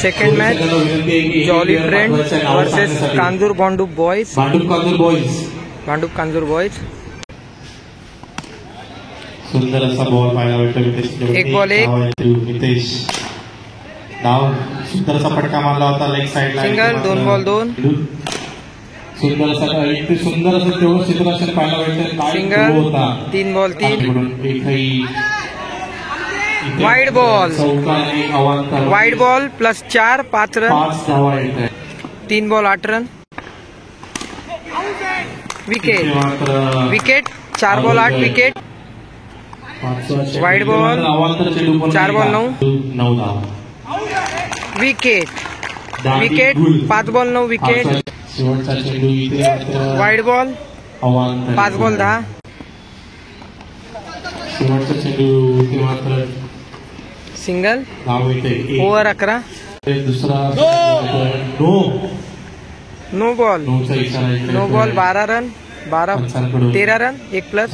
Second match jolly friend versus Kanjur Bhandup boys. Bhandup Kanjur boys. सुंदर असा ball पाहायला भेटतो. एक बॉल एक नितेश धाव. सुंदर असा फटका मारला होता लेग साइडला. सिंगल. 2 बॉल 2. सुंदर असा एक सुंदर असं तेवढं क्षेत्ररक्षण पाहायला भेटतं. Single. 3 ball 3. Wide ball. Wide ball plus 4 5 run. 3 ball 8 run. Wicket. Wicket 4 ball 8 wicket. Wide ball 4 ball 9 धावा. Wicket. Wicket 5 ball 9 wicket. Wide ball 5 ball 10. Single. Over 11. दुसरा no ball. No ball 12 run. 13 run 1 plus.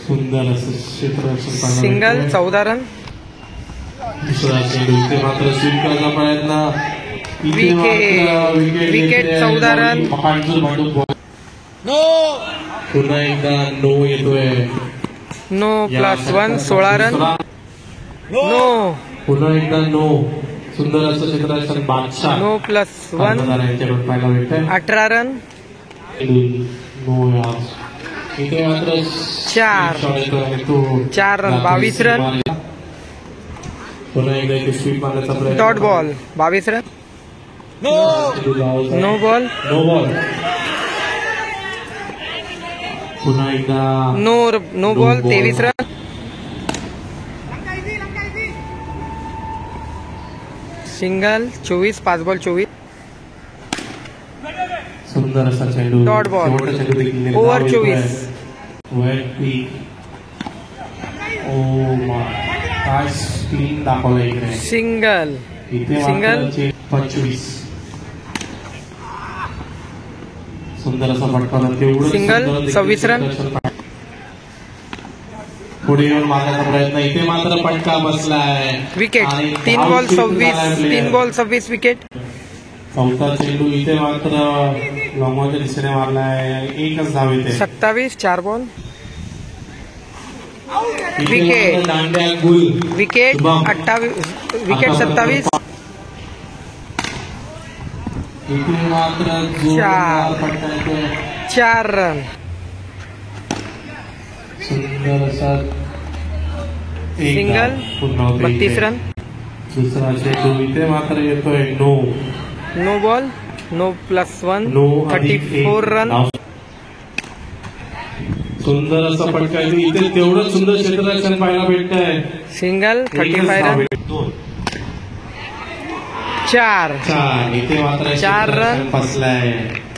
सुंदर असं क्षेत्ररक्षण. Single 14 run. दुसरा चेंडू ते मात्र sweep करायचा प्रयत्न. Wicket 14 run. पुन्हा एकदा नो येतोय. No plus 1 16 run. नो. पुन्हा एकदा नो. सुंदर असं क्षेत्ररक्षण. बादशाह. नो प्लस 1 पाहायला भेटतंय. 18 रन. नो यार. इथे मात्र 4 रन 22 रन. पुन्हा एकदा इथे स्वीप मारण्याचा प्रयत्न. Dot ball 22 run. No ball. पुन्हा एकदा no ball 23 run. Single 24 5 ball 24. सुंदर असा चेंडू. Dot ball over 24. काय स्क्रीन दाखवलं इकडे. सिंगल. सिंगल 25. सुंदर असा फटका. तेवढं सिंगल 26 रन. पुढे येऊन मारण्याचा प्रयत्न. इथे मात्र फटका बसलाय. विकेट. 3 ball 26 wicket. चौथा चेंडू इथे मात्र लॉंगच्या दिशेने मारलाय. एकच धाव येते. 27 4 बॉल. विकेट. विकेट 28. विकेट 27. इथे मात्र 4 रन. सुंदर असा सिंगल 32 रन. दुसरा चेंडू इथे मात्र येतोय. No ball. No plus 1 34 run. सुंदर असा फटका. इथे तेवढं सुंदर क्षेत्ररक्षण पाहायला भेटतंय. Single 35 run. 4 इथे मात्र 4 रन फसलाय.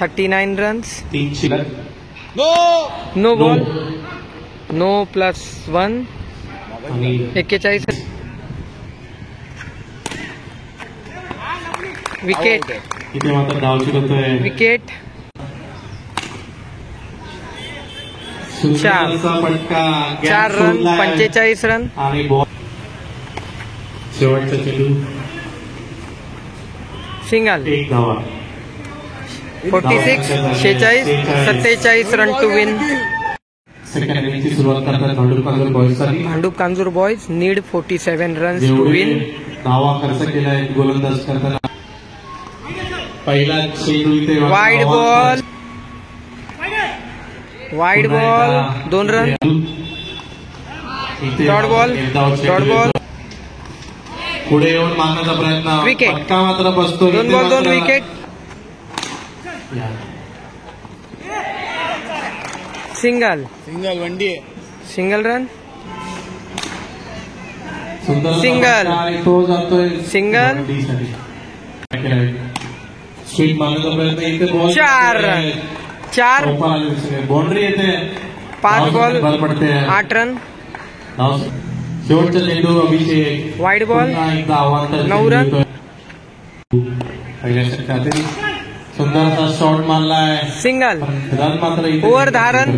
39 runs. 3 no ball. No plus 1 41. Wicket. इथे मात्र धावची होतोय. Wicket 4 run 45 run. आणि बॉल. शेवटचा चेंडू. सिंगल 1 धावा. 46 46 47 रन टू विन. सेकंड इनिंगची सुरुवात करतात भांडूप कांजूर बॉयजसाठी. Bhandup Kanjur boys need 47 runs to win. धावा खर्च केलाय गोलंदाज करताना. पहिला चेंडू इथे wide ball. Wide ball 2 run. Dot ball. Dot ball पुढे येऊन मारण्याचा प्रयत्न. विकेट. फटका मात्र बसतो. 2 ball 2 wicket. Single. One day. Single run. Single. तो जातोय. सिंगल. स्वीप मारण्याचा प्रयत्न. इथे बॉल 4 रन. 4 बाउंड्री येते. 5 बॉल पडते. 8 रन. शेवटचा चेंडू अभिषेक. Wide ball 9 run. पहिल्या षटकातील सुंदर असा शॉट मारलाय. सिंगल. रन मात्र ओव्हर 10 रन.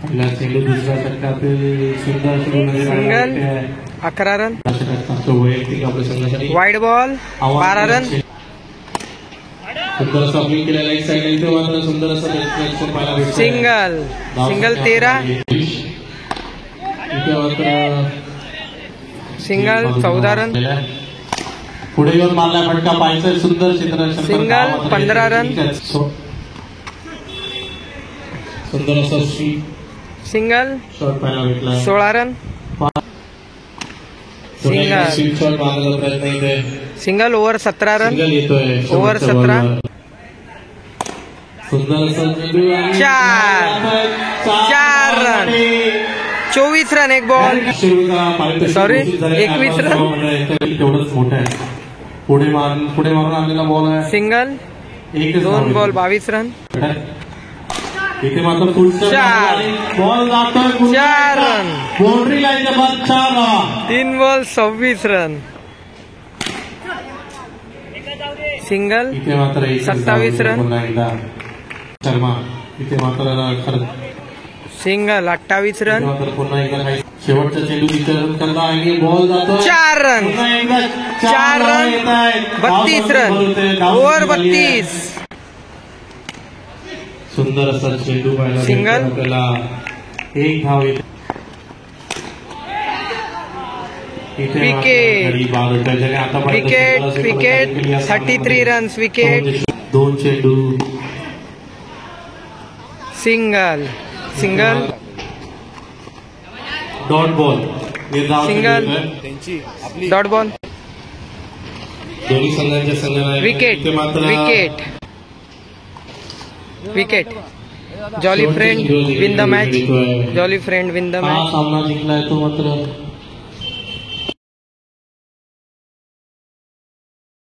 पहिला चेंडू दुसऱ्या षटकातील सुंदर सिंगल 11 रन. तो वैयक्तिक आपल्या संघासाठी वाईड बॉल 12 रन. सुंदर असं अपील केलेलं एक साईड इथे मात्र सुंदर असं रिफ्लेक्शन पाहायला भेटतं. सिंगल 13. इथे मात्र सिंगल 14 रन. पुढे येऊन मारला फटका पाहायचा सुंदर चित्र. Single 15 run. सुंदर असं सिंगल शॉट पाहायला भेटला. 16 रन. सिंगल शॉट मारण्याचा प्रयत्न इथे. Single over 17 run. सिंगल येतोय ओव्हर 17. सुंदर असं 4 रन. 24 रन एक बॉल. Sorry 21 run. तेवढंच मोठं आहे. पुढे मारून आलेला बॉल आहे. Single 2 ball 22 run. इथे मात्र पुढचं बॉल जातोय 4 रन. बाउंड्री लाईनच्या बाद 4 रन. 3 ball 26 run. सिंगल इथे मात्र 27 रन. पुन्हा एकदा शर्मा इथे मात्र सिंगल 28 रन. मात्र पुन्हा एकदा शेवटचा चेंडू करता आहे. बॉल जातो 4 रन. 4 run 32 run. ओव्हर 32. सुंदर असा चेंडू पाहिला. सिंगल. आपल्याला एक धाव येते. विकेट. Wicket 33 runs. विकेट. 2 चेंडू. Single dot ball. Single dot ball. दोन्ही संघांच्या संघाला wicket. Wicket. Jolly friend win the match. Jolly friend win the match. सामना जिंकलाय तो मात्र